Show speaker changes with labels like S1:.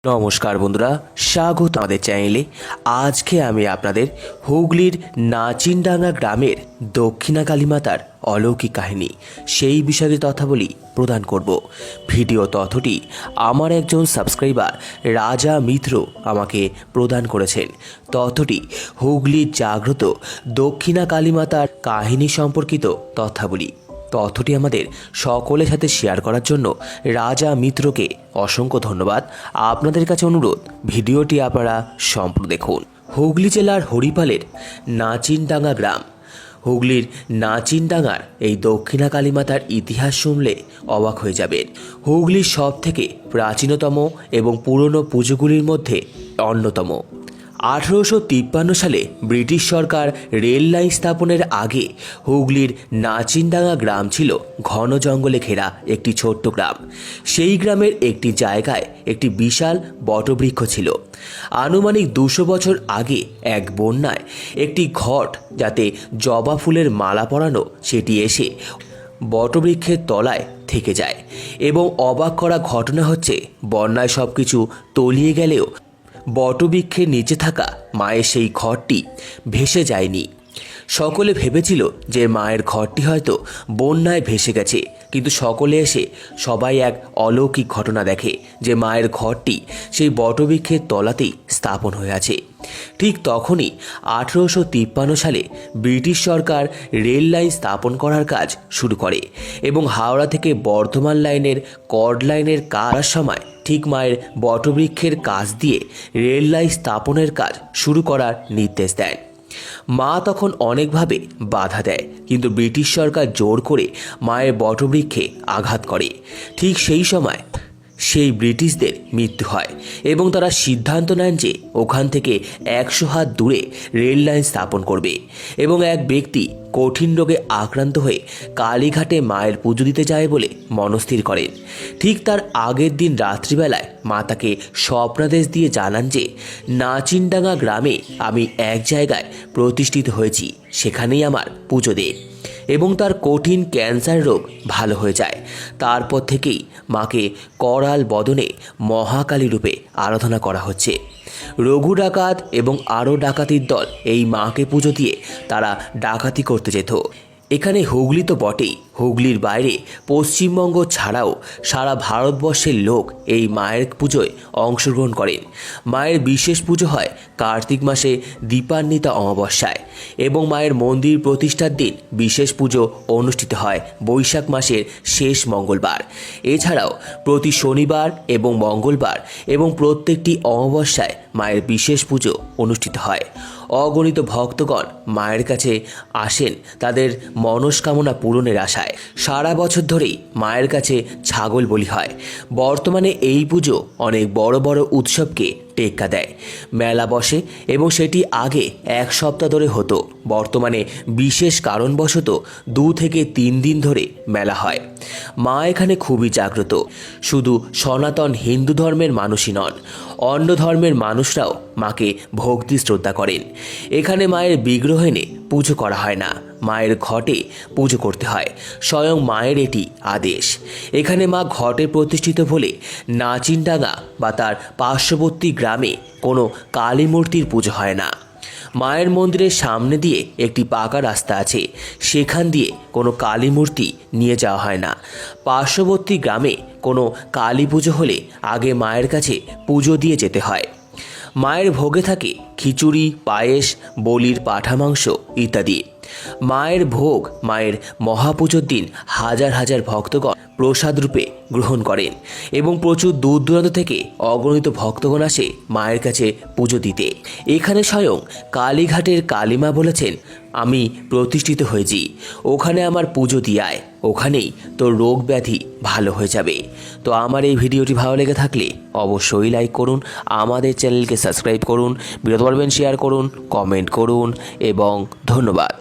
S1: নমস্কার বন্ধুরা, স্বাগত আমাদের চ্যানেলে। আজকে আমি আপনাদের হুগলির নাচিনডাঙ্গা গ্রামের দক্ষিণা কালীমাতার অলৌকিক কাহিনী সেই বিষয়ে তথ্যাবলী প্রদান করব। ভিডিও তথ্যটি আমার একজন সাবস্ক্রাইবার রাজা মিত্র আমাকে প্রদান করেছেন। তথ্যটি হুগলির জাগ্রত দক্ষিণা কালীমাতার কাহিনী সম্পর্কিত তথ্যাবলী। তথ্যটি আমাদের সকলের সাথে শেয়ার করার জন্য রাজা মিত্রকে অসংখ্য ধন্যবাদ। আপনাদের কাছে অনুরোধ, ভিডিওটি আপনারা সম্পূর্ণ দেখুন। হুগলি জেলার হরিপালের নাচিনডাঙ্গা গ্রাম। হুগলির নাচিনডাঙ্গার এই দক্ষিণা কালীমাতার ইতিহাস শুনলে অবাক হয়ে যাবেন। হুগলির সব থেকে প্রাচীনতম এবং পুরনো পুজোগুলির মধ্যে অন্যতম। 1853 সালে ব্রিটিশ সরকার রেল লাইন স্থাপনের আগে হুগলির নাচিনডাঙ্গা গ্রাম ছিল ঘন জঙ্গলে ঘেরা একটি ছোট্ট গ্রাম। সেই গ্রামের একটি জায়গায় একটি বিশাল বটবৃক্ষ ছিল। আনুমানিক 200 বছর আগে এক বন্যায় একটি ঘট, যাতে জবা ফুলের মালা পরানো, সেটি এসে বটবৃক্ষের তলায় থেকে যায়। এবং অবাক করা ঘটনা হচ্ছে, বন্যায় সব কিছু তলিয়ে গেলেও বটবৃক্ষের নিচে থাকা মায়ের সেই ঘরটি ভেসে যায়নি। সকলে ভেবেছিল যে মায়ের ঘরটি হয়তো বন্যায় ভেসে গেছে, কিন্তু সকলে এসে সবাই এক অলৌকিক ঘটনা দেখে যে মায়ের ঘরটি সেই বটবৃক্ষের তলাতেই স্থাপন হয়ে আছে। ঠিক তখনই 1853 সালে ব্রিটিশ সরকার রেল লাইন স্থাপন করার কাজ শুরু করে এবং হাওড়া থেকে বর্ধমান লাইনের কর্ড লাইনের কাজ সময় ঠিক মায়ের বটবৃক্ষের কাছ দিয়ে রেল লাইন স্থাপনের কাজ শুরু করার নির্দেশ দেয়। মা তখন অনেকভাবে বাধা দেয়, কিন্তু ব্রিটিশ সরকার জোর করে মায়ের বটবৃক্ষে আঘাত করে। ঠিক সেই সময় সেই ব্রিটিশদের মৃত্যু হয় এবং তারা সিদ্ধান্ত নেন যে ওখান থেকে 100 হাত দূরে রেল লাইন স্থাপন করবে। এবং এক ব্যক্তি কঠিন রোগে আক্রান্ত হয়ে কালীঘাটে মায়ের পুজো দিতে যায় বলে মনস্থির করেন। ঠিক তার আগের দিন রাত্রিবেলায় মা তাকে স্বপ্নাদেশ দিয়ে জানান যে নাচিনডাঙ্গা গ্রামে আমি এক জায়গায় প্রতিষ্ঠিত হয়েছি, সেখানেই আমার পুজো দে। এবং তার কঠিন ক্যান্সার রোগ ভালো হয়ে যায়। তারপর থেকেই মাকে করাল বদনে মহাকালী রূপে আরাধনা করা হচ্ছে। রঘু ডাকাত এবং আরও ডাকাতির দল এই মাকে পুজো দিয়ে তারা ডাকাতি করতে যেত। এখানে হুগলি তো বটেই, হুগলির বাইরে পশ্চিমবঙ্গ ছাড়াও সারা ভারতবর্ষের লোক এই মায়ের পুজোয় অংশগ্রহণ করেন। মায়ের বিশেষ পুজো হয় কার্তিক মাসে দীপান্বিতা অমাবস্যায় এবং মায়ের মন্দির প্রতিষ্ঠার দিন বিশেষ পুজো অনুষ্ঠিত হয় বৈশাখ মাসের শেষ মঙ্গলবার। এছাড়াও প্রতি শনিবার এবং মঙ্গলবার এবং প্রত্যেকটি অমাবস্যায় মায়ের বিশেষ পুজো অনুষ্ঠিত হয়। অগণিত ভক্তগণ মায়ের কাছে আসেন তাদের মনস্কামনা পূরণের আশায়। সারা বছর ধরেই মায়ের কাছে ছাগল বলি হয়। বর্তমানে এই পুজো অনেক বড় বড় উৎসবকে টেক্কা দেয়। মেলা বসে এবং সেটি আগে 1 সপ্তাহ ধরে হতো। বর্তমানে বিশেষ কারণবশত 2 থেকে 3 দিন ধরে মেলা হয়। মা এখানে খুবই জাগ্রত। শুধু সনাতন হিন্দু ধর্মের মানুষই নন, অন্য ধর্মের মানুষরাও মাকে ভক্তি শ্রদ্ধা করেন। এখানে মায়ের বিগ্রহ এনে পুজো করা হয় না, মায়ের ঘটে পুজো করতে হয়। স্বয়ং মায়ের এটি আদেশ। এখানে মা ঘটে প্রতিষ্ঠিত বলে নাচিনডাঙ্গা বা তার পার্শ্ববর্তী গ্রামে কোনো কালী মূর্তির পুজো হয় না। মায়ের মন্দিরের সামনে দিয়ে একটি পাকা রাস্তা আছে, সেখান দিয়ে কোনো কালী মূর্তি নিয়ে যাওয়া হয় না। পার্শ্ববর্তী গ্রামে কোনো কালী পুজো হলে আগে মায়ের কাছে পুজো দিয়ে যেতে হয়। মায়ের ভোগে থাকে খিচুড়ি, পায়েস, বলির পাঁঠা মাংস ইত্যাদি। মায়ের ভোগ মায়ের মহাপুজোর দিন হাজার হাজার ভক্তগণ প্রসাদ রূপে গ্রহণ করেন এবং প্রচুর দূর দূরান্ত থেকে অগণিত ভক্তগণ আসে মায়ের কাছে পুজো দিতে। এখানে স্বয়ং কালীঘাটের কালীমা বলেছেন, আমি প্রতিষ্ঠিত হয়েছি, ওখানে আমার পুজো দিয়ায়, ওখানেই তোর রোগ ব্যাধি ভালো হয়ে যাবে। তো আমার এই ভিডিওটি ভালো লেগে থাকলে অবশ্যই লাইক করুন, আমাদের চ্যানেলকে সাবস্ক্রাইব করুন, বিরত পারবেন শেয়ার করুন, কমেন্ট করুন এবং ধন্যবাদ।